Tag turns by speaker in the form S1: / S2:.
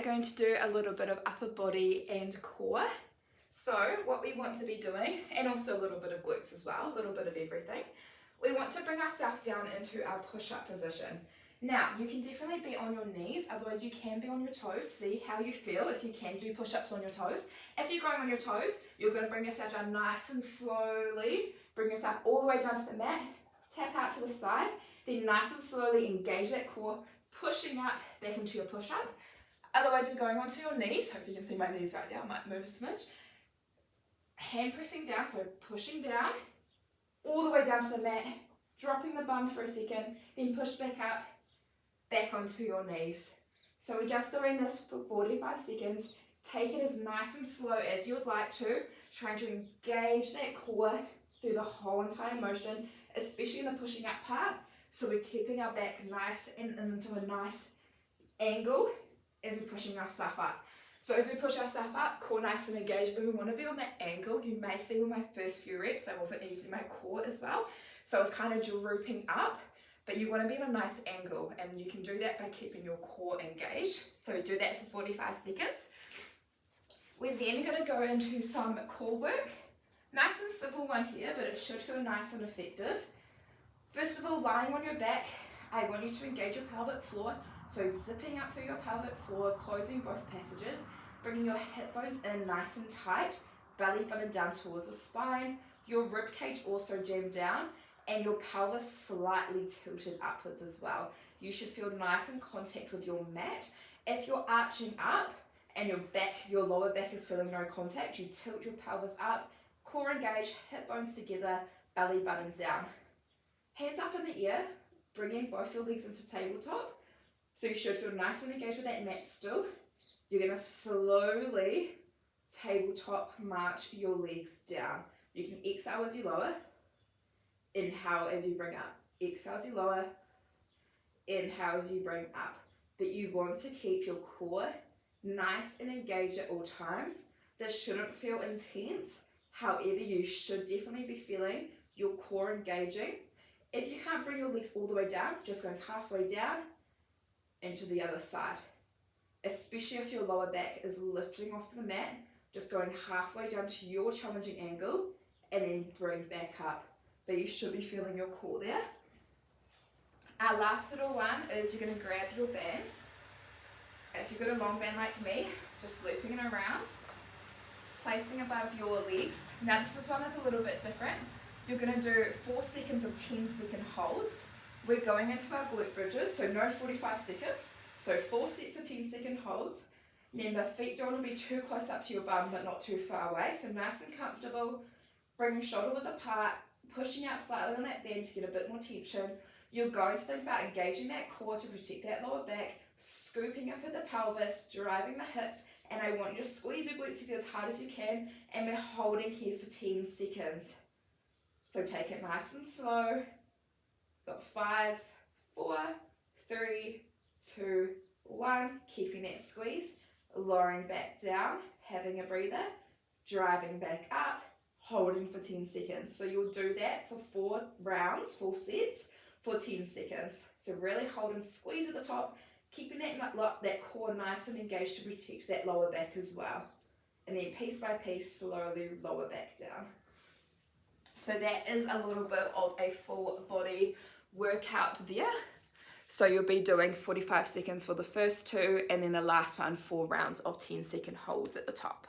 S1: We're going to do a little bit of upper body and core. So what we want to be doing, and also a little bit of glutes as well, a little bit of everything, we want to bring ourselves down into our push-up position. Now, you can definitely be on your knees, otherwise you can be on your toes. See how you feel if you can do push-ups on your toes. If you're going on your toes, you're going to bring yourself down nice and slowly, bring yourself all the way down to the mat, tap out to the side, then nice and slowly engage that core, pushing up back into your push-up. Otherwise, you're going onto your knees. Hope you can see my knees right there. I might move a smidge. Hand pressing down, so pushing down, all the way down to the mat, dropping the bum for a second, then push back up, back onto your knees. So we're just doing this for 45 seconds. Take it as nice and slow as you would like to, trying to engage that core through the whole entire motion, especially in the pushing up part. So we're keeping our back nice and into a nice angle as we're pushing ourselves up. So as we push ourselves up, core nice and engaged, but we want to be on that angle. You may see with my first few reps, I wasn't using my core as well. So I was kind of drooping up, but you want to be in a nice angle, and you can do that by keeping your core engaged. So do that for 45 seconds. We're then going to go into some core work. Nice and simple one here, but it should feel nice and effective. First of all, lying on your back, I want you to engage your pelvic floor. So zipping up through your pelvic floor, closing both passages, bringing your hip bones in nice and tight, belly button down towards the spine, your rib cage also jammed down, and your pelvis slightly tilted upwards as well. You should feel nice in contact with your mat. If you're arching up and your lower back is feeling no contact, you tilt your pelvis up, core engaged, hip bones together, belly button down. Hands up in the air, bringing both your legs into tabletop. So you should feel nice and engaged with that mat still. You're going to slowly tabletop march your legs down. You can exhale as you lower, inhale as you bring up. Exhale as you lower, inhale as you bring up. But you want to keep your core nice and engaged at all times. This shouldn't feel intense. However, you should definitely be feeling your core engaging. If you can't bring your legs all the way down, just going halfway down into the other side. Especially if your lower back is lifting off the mat, just going halfway down to your challenging angle and then bring back up. But you should be feeling your core there. Our last little one is you're going to grab your bands. If you've got a long band like me, just looping it around, placing above your legs. Now this one is a little bit different. You're going to do 4 seconds of 10-second holds. We're going into our glute bridges, so no 45 seconds. So 4 sets of 10-second holds. Remember, feet don't want to be too close up to your bum, but not too far away. So nice and comfortable. Bring your shoulder width apart, pushing out slightly on that bend to get a bit more tension. You're going to think about engaging that core to protect that lower back, scooping up at the pelvis, driving the hips, and I want you to squeeze your glutes together as hard as you can, and we're holding here for 10 seconds. So take it nice and slow. Got 5, 4, 3, 2, 1. Keeping that squeeze, lowering back down, having a breather, driving back up, holding for 10 seconds. So you'll do that for 4 rounds, 4 sets for 10 seconds. So really hold and squeeze at the top, keeping that core nice and engaged to protect that lower back as well. And then piece by piece, slowly lower back down. So that is a little bit of a full body workout there. So you'll be doing 45 seconds for the first 2, and then the last one 4 rounds of 10-second holds at the top.